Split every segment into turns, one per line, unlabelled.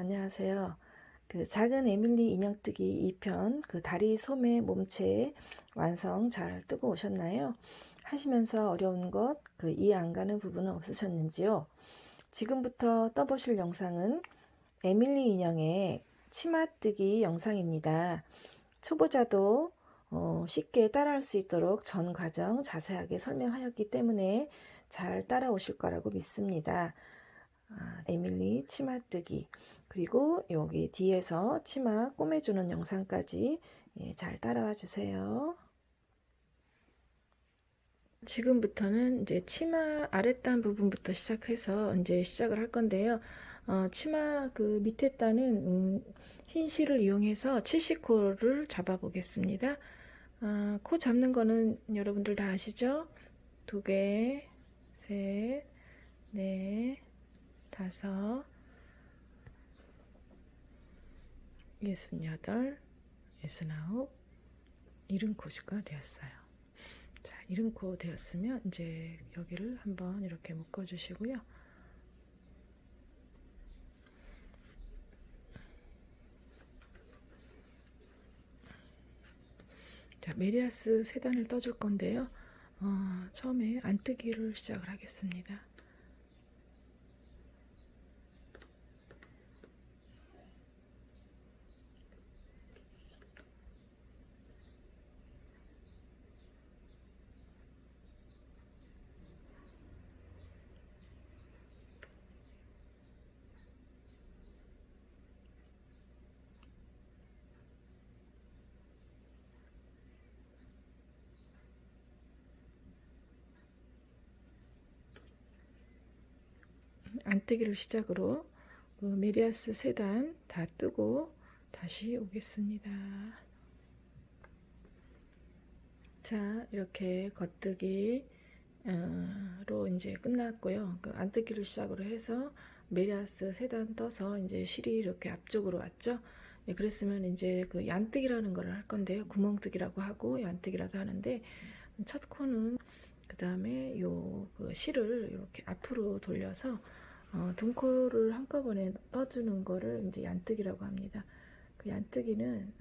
안녕하세요. 그 작은 에밀리 인형뜨기 2편 그 다리 소매 몸체 완성 잘 뜨고 오셨나요? 하시면서 어려운 것, 그 이해 안 가는 부분은 없으셨는지요? 지금부터 떠보실 영상은 에밀리 인형의 치마뜨기 영상입니다. 초보자도 쉽게 따라할 수 있도록 전 과정 자세하게 설명하였기 때문에 잘 따라오실 거라고 믿습니다. 에밀리 치마뜨기, 그리고 여기 뒤에서 치마 꼬매주는 영상까지 잘 따라와 주세요. 지금부터는 이제 치마 아랫단 부분부터 시작해서 이제 시작을 할 건데요. 치마 그 밑에 단은 흰 실을 이용해서 70코를 잡아 보겠습니다. 코 잡는 거는 여러분들 다 아시죠? 2개, 셋, 넷, 다섯, 68, 69, 70코가 되었어요. 자, 70코 되었으면 이제 여기를 한번 이렇게 묶어 주시고요. 자, 메리아스 3단을 떠줄 건데요. 처음에 안뜨기를 시작을 하겠습니다. 안뜨기를 시작으로 메리아스 3단 다 뜨고 다시 오겠습니다. 자, 이렇게 겉뜨기로 이제 끝났고요. 그 안뜨기를 시작으로 해서 메리아스 3단 떠서 이제 실이 이렇게 앞쪽으로 왔죠. 예, 그랬으면 이제 그 얀뜨기라는 걸 할 건데요. 구멍뜨기라고 하고 얀뜨기라도 하는데, 첫 코는 그 다음에 요 그 실을 이렇게 앞으로 돌려서 둥코를 한꺼번에 떠주는 거를 이제 얀뜨기라고 합니다. 그 얀뜨기는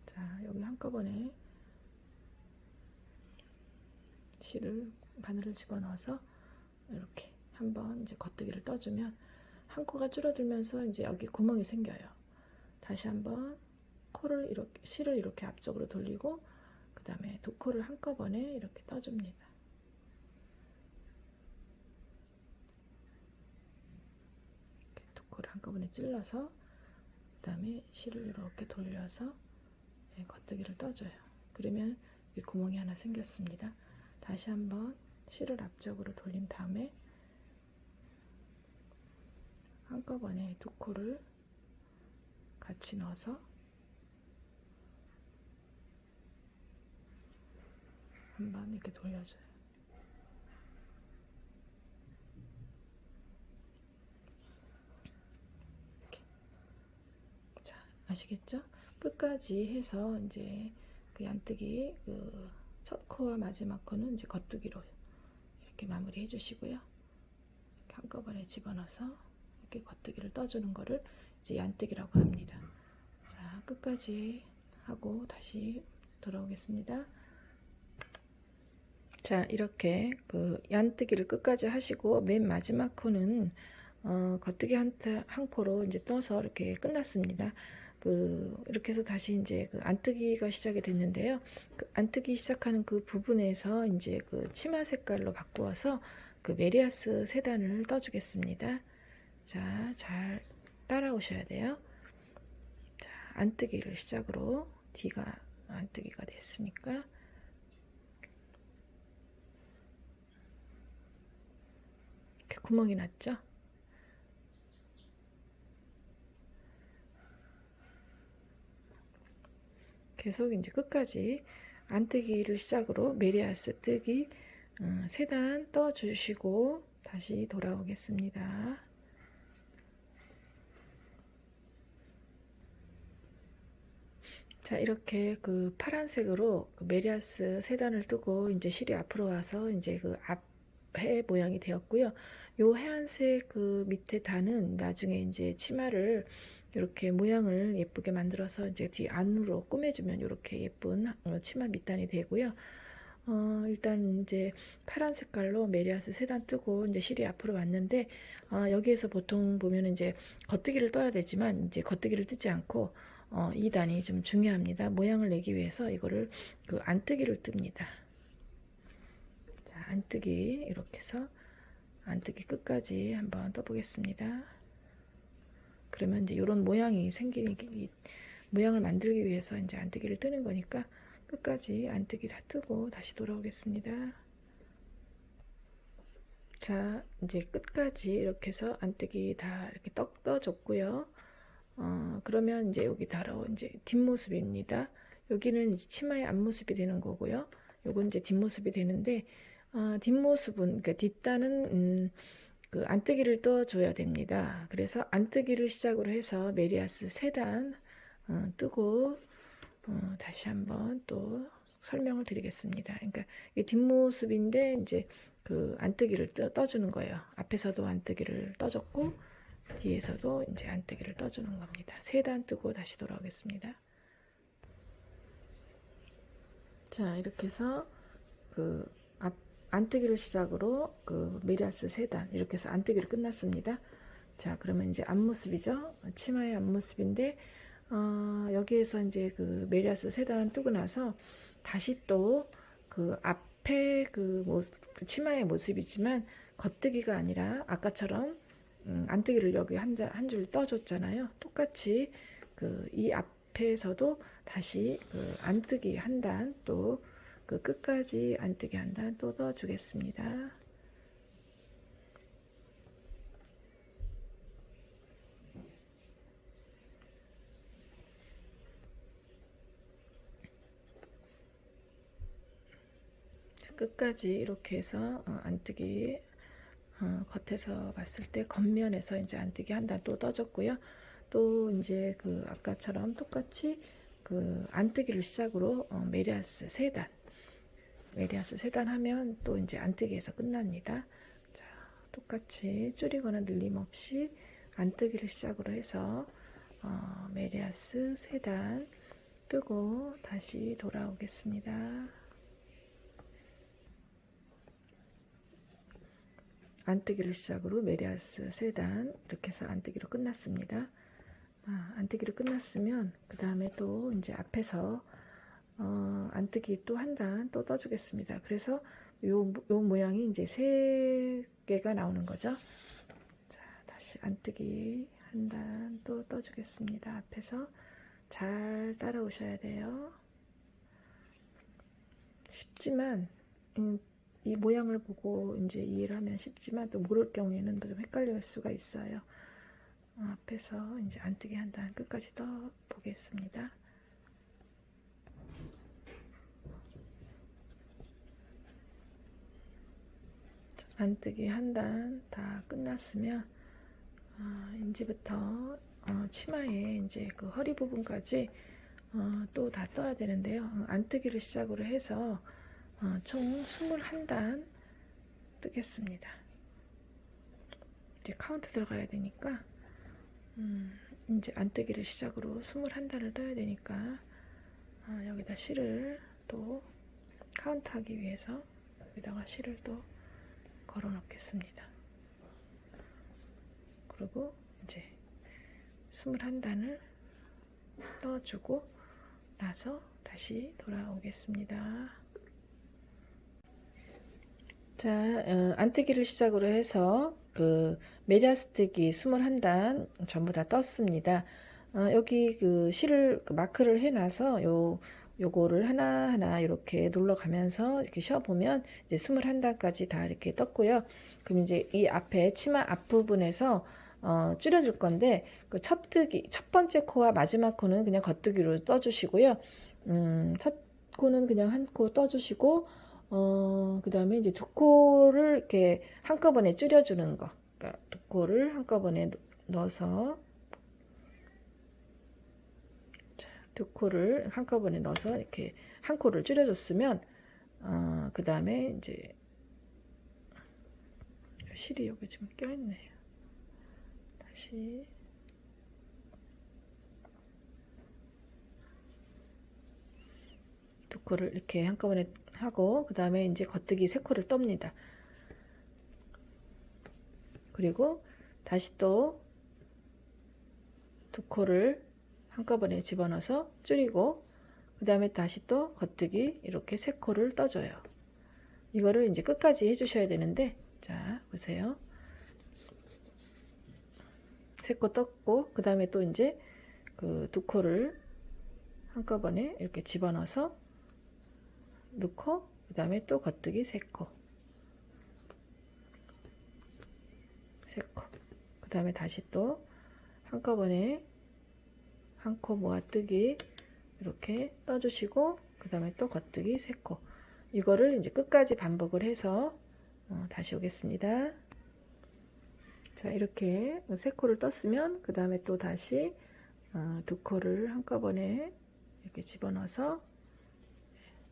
자, 여기 한꺼번에 실을 바늘을 집어넣어서 이렇게 한번 이제 겉뜨기를 떠주면 한 코가 줄어들면서 이제 여기 구멍이 생겨요. 다시 한번 코를 이렇게 실을 이렇게 앞쪽으로 돌리고 그 다음에 2코를 한꺼번에 이렇게 떠줍니다. 이렇게 2코를 한꺼번에 찔러서 그 다음에 실을 이렇게 돌려서 겉뜨기를 떠줘요. 그러면 여기 구멍이 하나 생겼습니다. 다시 한번 실을 앞쪽으로 돌린 다음에 한꺼번에 2코를 같이 넣어서 한번 이렇게 돌려줘요. 이렇게. 자, 아시겠죠? 끝까지 해서 이제 그 얀뜨기 그 첫 코와 마지막 코는 이제 겉뜨기로 이렇게 마무리 해주시고요. 이렇게 한꺼번에 집어넣어서 이렇게 겉뜨기를 떠주는 거를 이제 얀뜨기라고 합니다. 자, 끝까지 하고 다시 돌아오겠습니다. 자, 이렇게 그 얀뜨기를 끝까지 하시고 맨 마지막 코는 겉뜨기 한 코로 이제 떠서 이렇게 끝났습니다. 이렇게 해서 다시 이제 그 안뜨기가 시작이 됐는데요. 그 안뜨기 시작하는 그 부분에서 이제 그 치마 색깔로 바꾸어서 그 메리아스 3단을 떠주겠습니다. 자, 잘 따라오셔야 돼요. 자, 안뜨기를 시작으로 뒤가 안뜨기가 됐으니까 이렇게 구멍이 났죠? 계속 이제 끝까지 안뜨기를 시작으로 메리아스 뜨기 3단 떠주시고 다시 돌아오겠습니다. 자, 이렇게 그 파란색으로 그 메리아스 3단을 뜨고 이제 실이 앞으로 와서 이제 그 앞에 모양이 되었고요. 요 하얀색 그 밑에 단은 나중에 이제 치마를 이렇게 모양을 예쁘게 만들어서 이제 뒤 안으로 꾸며주면 이렇게 예쁜 치마 밑단이 되고요. 일단 이제 파란 색깔로 메리아스 3단 뜨고 이제 실이 앞으로 왔는데, 여기에서 보통 보면 이제 겉뜨기를 떠야 되지만 이제 겉뜨기를 뜨지 않고 이 단이 좀 중요합니다. 모양을 내기 위해서 이거를 그 안뜨기를 뜹니다. 자, 안뜨기 이렇게 해서 안뜨기 끝까지 한번 떠보겠습니다. 그러면 이제 이런 모양이 생기는, 모양을 만들기 위해서 이제 안뜨기를 뜨는 거니까 끝까지 안뜨기 다 뜨고 다시 돌아오겠습니다. 자, 이제 끝까지 이렇게 해서 안뜨기 다 이렇게 떠줬고요. 그러면 이제 여기 바로 이제 뒷모습입니다. 여기는 이제 치마의 앞모습이 되는 거고요. 요건 이제 뒷모습이 되는데, 뒷모습은, 그러니까 뒷단은 그 안뜨기를 떠줘야 됩니다. 그래서 안뜨기를 시작으로 해서 메리아스 3단 뜨고 다시 한번 또 설명을 드리겠습니다. 그러니까 이게 뒷모습인데 이제 그 안뜨기를 떠주는 거예요. 앞에서도 안뜨기를 떠줬고 뒤에서도 이제 안뜨기를 떠주는 겁니다. 3단 뜨고 다시 돌아오겠습니다. 자, 이렇게 해서 그 안뜨기를 시작으로 그 메리아스 3단 이렇게 해서 안뜨기를 끝났습니다. 자, 그러면 이제 앞모습이죠. 치마의 앞모습인데 여기에서 이제 그 메리아스 3단 뜨고 나서 다시 또 그 앞에 그 치마의 모습이지만 겉뜨기가 아니라 아까처럼 안뜨기를 여기 한 줄 떠줬잖아요. 똑같이 그 이 앞에서도 다시 그 안뜨기 한 단 또 그 끝까지 안뜨기 한 단 또 떠주겠습니다. 끝까지 이렇게 해서 안뜨기 겉에서 봤을 때 겉면에서 이제 안뜨기 한 단 또 떠줬고요. 또 이제 그 아까처럼 똑같이 그 안뜨기를 시작으로 메리아스 3단 메리아스 3단 하면 또 이제 안뜨기에서 끝납니다. 자, 똑같이 줄이거나 늘림 없이 안뜨기를 시작으로 해서 메리아스 3단 뜨고 다시 돌아오겠습니다. 안뜨기를 시작으로 메리아스 3단 이렇게 해서 안뜨기로 끝났습니다. 안뜨기로 끝났으면 그 다음에 또 이제 앞에서 안뜨기 또 한 단 또 떠주겠습니다. 그래서 요 모양이 이제 3개가 나오는 거죠. 자, 다시 안뜨기 한 단 또 떠주겠습니다. 앞에서 잘 따라오셔야 돼요. 쉽지만 이 모양을 보고 이제 이해를 하면 쉽지만 또 모를 경우에는 좀 헷갈릴 수가 있어요. 앞에서 이제 안뜨기 한 단 끝까지 떠 보겠습니다. 안뜨기 한 단 다 끝났으면 이제부터 치마에 이제 그 허리 부분까지 또 다 떠야 되는데요. 안뜨기를 시작으로 해서 총 21단 뜨겠습니다. 이제 카운트 들어가야 되니까 이제 안뜨기를 시작으로 21단을 떠야 되니까 여기다 실을 또 카운트하기 위해서 여기다가 실을 또 걸어 놓겠습니다. 그리고 이제 21단을 떠주고 나서 다시 돌아오겠습니다. 자, 안뜨기를 시작으로 해서 그 메리아스뜨기 21단 전부 다 떴습니다. 여기 그 실을 그 마크를 해놔서 요거를 하나하나 이렇게 눌러가면서 이렇게 쉬어보면 이제 21단까지 다 이렇게 떴고요. 그럼 이제 이 앞에 치마 앞부분에서 줄여줄 건데 그 첫 번째 코와 마지막 코는 그냥 겉뜨기로 떠주시고요. 첫 코는 그냥 한 코 떠주시고 그 다음에 이제 두 코를 이렇게 한꺼번에 줄여주는 거. 그러니까 두 코를 한꺼번에 넣어서 두 코를 한꺼번에 넣어서 이렇게 한 코를 줄여줬으면 그 다음에 이제 실이 여기 지금 껴있네요. 다시 두 코를 이렇게 한꺼번에 하고, 그 다음에 이제 겉뜨기 3코를 떱니다. 그리고 다시 또 두 코를 한꺼번에 집어넣어서 줄이고, 그 다음에 다시 또 겉뜨기 이렇게 3코를 떠줘요. 이거를 이제 끝까지 해주셔야 되는데, 자 보세요. 3코 떴고, 그 다음에 또 이제 그 두 코를 한꺼번에 이렇게 집어넣어서 넣고, 그 다음에 또 겉뜨기 3코, 그 다음에 다시 또 한꺼번에 한 코 모아뜨기 이렇게 떠주시고, 그 다음에 또 겉뜨기 3코. 이거를 이제 끝까지 반복을 해서 다시 오겠습니다. 자, 이렇게 3코를 떴으면 그 다음에 또 다시 두 코를 한꺼번에 이렇게 집어넣어서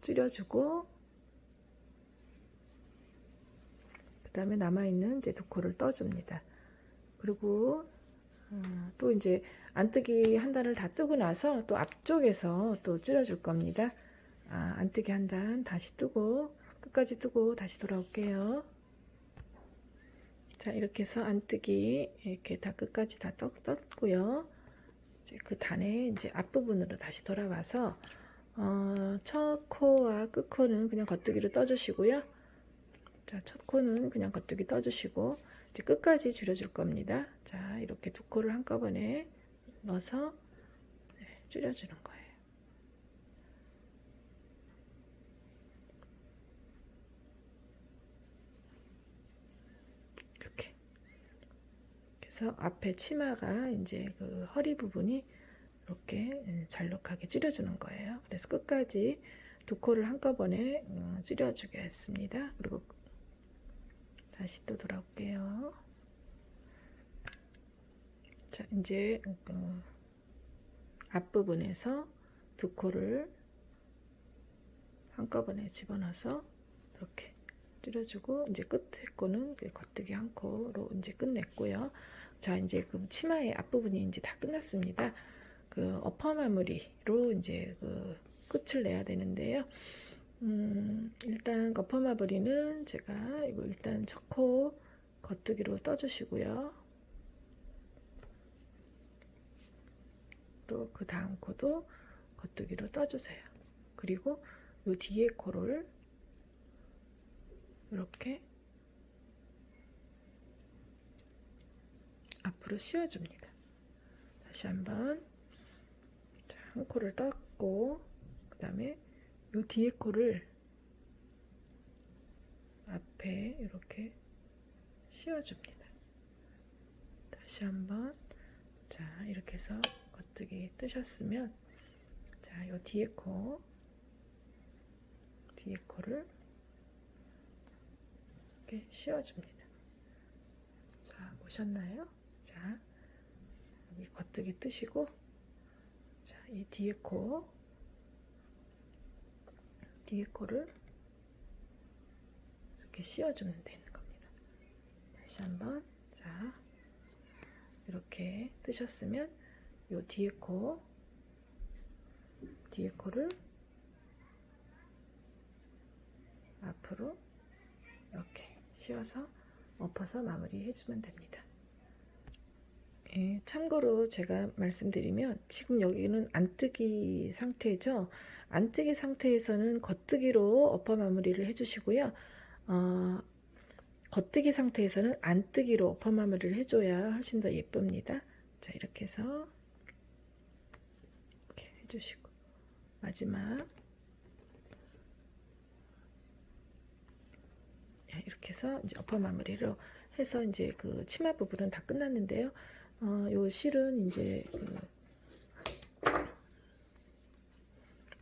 줄여주고, 그 다음에 남아있는 이제 두 코를 떠줍니다. 그리고 또 이제 안뜨기 한 단을 다 뜨고 나서 또 앞쪽에서 또 줄여줄 겁니다. 안뜨기 한 단 다시 뜨고, 끝까지 뜨고 다시 돌아올게요. 자, 이렇게 해서 안뜨기 이렇게 다 끝까지 다 떴고요. 이제 그 단의 이제 앞부분으로 다시 돌아와서 첫 코와 끝 코는 그냥 겉뜨기로 떠주시고요. 자, 첫 코는 그냥 겉뜨기 떠주시고, 이제 끝까지 줄여줄 겁니다. 자, 이렇게 두 코를 한꺼번에 넣어서 줄여주는 거예요. 이렇게. 그래서 앞에 치마가 이제 그 허리 부분이 이렇게 잘록하게 줄여주는 거예요. 그래서 끝까지 두 코를 한꺼번에 줄여주겠습니다. 그리고 다시 또 돌아올게요. 자, 이제 앞부분에서 두 코를 한꺼번에 집어넣어서 이렇게 줄여주고, 이제 끝에 거는 겉뜨기 한 코로 이제 끝냈고요. 자, 이제 그 치마의 앞부분이 이제 다 끝났습니다. 그 어퍼 마무리로 이제 그 끝을 내야 되는데요. 일단 어퍼 마무리는 제가 이거 일단 첫 코 겉뜨기로 떠주시고요. 또 그 다음 코도 겉뜨기로 떠주세요. 그리고 요 뒤에 코를 이렇게 앞으로 씌워줍니다. 다시 한번. 자, 한 코를 떴고, 그 다음에 요 뒤에 코를 앞에 이렇게 씌워줍니다. 다시 한번. 자, 이렇게 해서 겉뜨기 뜨셨으면, 자, 요 뒤에 코를 이렇게 씌워줍니다. 자, 보셨나요? 자, 여기 겉뜨기 뜨시고, 자, 이 뒤에 코를 이렇게 씌워주면 되는 겁니다. 다시 한번. 자, 이렇게 뜨셨으면 요 뒤에 코를 앞으로 이렇게 씌워서 엎어서 마무리 해주면 됩니다. 참고로 제가 말씀드리면, 지금 여기는 안뜨기 상태죠. 안뜨기 상태에서는 겉뜨기로 엎어 마무리를 해주시고요. 겉뜨기 상태에서는 안뜨기로 엎어 마무리를 해줘야 훨씬 더 예쁩니다. 자, 이렇게 해서 이렇게 해주시고, 마지막 이렇게 해서 이제 엎어 마무리로 해서 이제 그 치마 부분은 다 끝났는데요. 요 실은 이제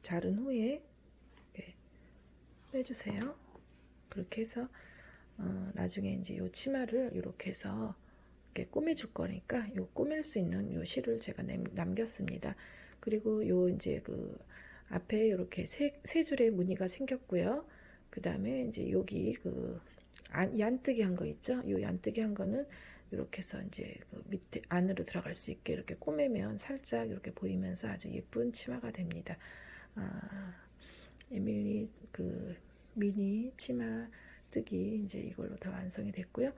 자른 후에 빼주세요. 그렇게 해서 나중에 이제 요 치마를 이렇게 해서 이렇게 꾸며줄 거니까 요 꾸밀 수 있는 요 실을 제가 남겼습니다. 그리고 요 이제 그 앞에 이렇게 세 줄의 무늬가 생겼고요. 그 다음에 이제 여기 그 얀뜨기 한 거 있죠? 요 얀뜨기 한 거는 이렇게 해서 이제 그 밑에 안으로 들어갈 수 있게 이렇게 꼬매면 살짝 이렇게 보이면서 아주 예쁜 치마가 됩니다. 에밀리 그 미니 치마 뜨기 이제 이걸로 다 완성이 됐고요.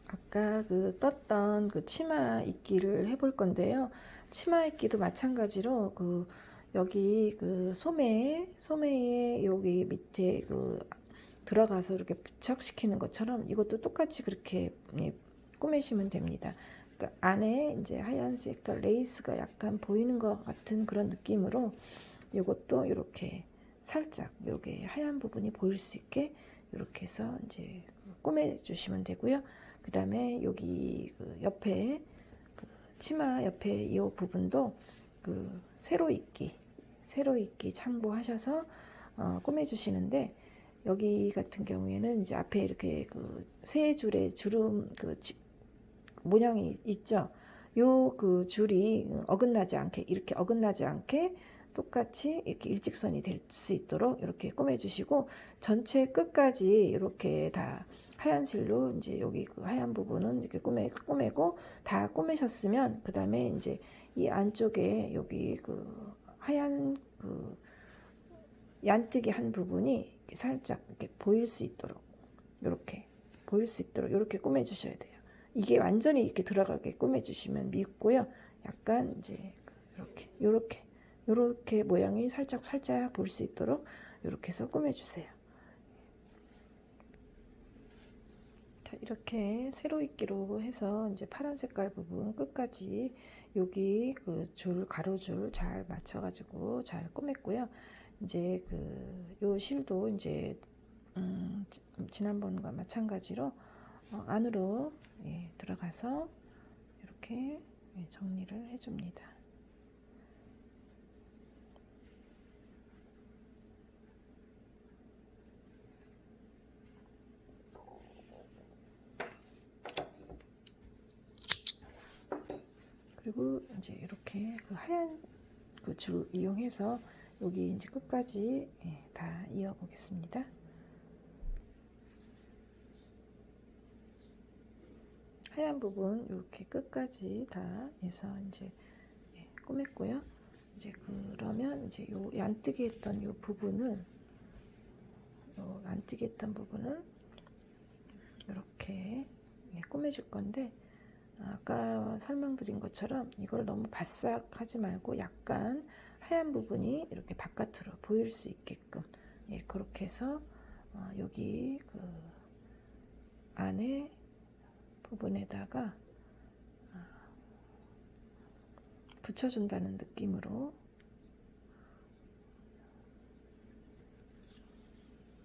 아까 그 떴던 그 치마 입기를 해볼 건데요. 치마 입기도 마찬가지로 그 여기 그 소매에 여기 밑에 그 들어가서 이렇게 부착시키는 것처럼 이것도 똑같이 그렇게 꾸미시면 됩니다. 그러니까 안에 이제 하얀 색깔 레이스가 약간 보이는 것 같은 그런 느낌으로 이것도 이렇게 살짝 이렇게 하얀 부분이 보일 수 있게 이렇게 해서 이제 꼬매 주시면 되고요. 그 다음에 여기 그 옆에 그 치마 옆에 이 부분도 그 세로 입기 참고하셔서 꼬매 주시는데 여기 같은 경우에는 이제 앞에 이렇게 그 세 줄의 주름 그 모양이 있죠. 요 그 줄이 어긋나지 않게 이렇게 어긋나지 않게 똑같이 이렇게 일직선이 될 수 있도록 이렇게 꼬매 주시고 전체 끝까지 이렇게 다 하얀 실로 이제 여기 그 하얀 부분은 이렇게 꼬매고 다 꼬매셨으면 그 다음에 이제 이 안쪽에 여기 그 하얀 그 얀뜨기 한 부분이 살짝 이렇게 보일 수 있도록 이렇게 보일 수 있도록 이렇게 꼬매 주셔야 돼요. 이게 완전히 이렇게 들어가게 꼬매 주시면 밉고요. 약간 이제 이렇게 모양이 살짝 볼 수 있도록 이렇게 해서 꾸며 주세요. 자, 이렇게 세로 입기로 해서 이제 파란 색깔 부분 끝까지 여기 그 가로줄 잘 맞춰 가지고 잘 꾸몄고요. 이제 그 요 실도 이제 지난번과 마찬가지로 안으로 들어가서 이렇게 정리를 해줍니다. 그리고 이제 이렇게 그 하얀 그 줄 이용해서 여기 이제 끝까지 다 이어 보겠습니다. 하얀 부분 이렇게 끝까지 다 해서 이제 꾸몄고요. 이제 그러면 이제 요 얀뜨기 했던 요 부분을 이렇게 꾸며줄 건데 아까 설명드린 것처럼 이걸 너무 바싹 하지 말고 약간 하얀 부분이 이렇게 바깥으로 보일 수 있게끔 그렇게 해서 여기 그 안에 부분에다가 붙여준다는 느낌으로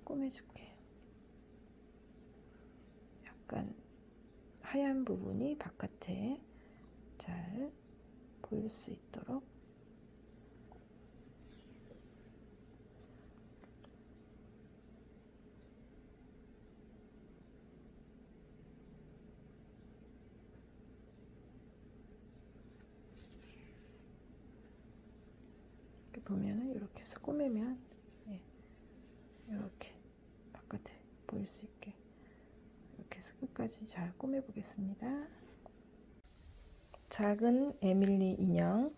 꾸며줄게요. 약간 하얀 부분이 바깥에 잘 보일 수 있도록 이렇게 보면은 이렇게 해서 꾸미면 이렇게 바깥에 보일 수 있게 이렇게 해서 끝까지 잘 꾸며 보겠습니다. 작은 에밀리 인형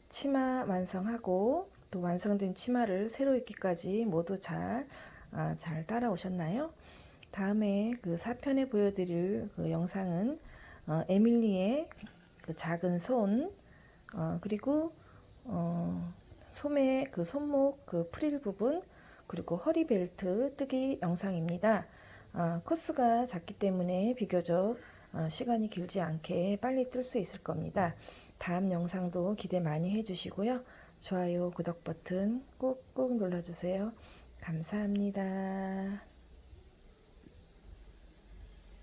치마 완성하고 또 완성된 치마를 세로 입기까지 모두 잘 따라오셨나요? 다음에 그 4편에 보여드릴 그 영상은 에밀리의 그 작은 손 그리고 소매 그 손목 그 프릴 부분 그리고 허리 벨트 뜨기 영상입니다. 코스가 작기 때문에 비교적 시간이 길지 않게 빨리 뜰 수 있을 겁니다. 다음 영상도 기대 많이 해주시고요. 좋아요, 구독 버튼 꾹꾹 눌러주세요. 감사합니다.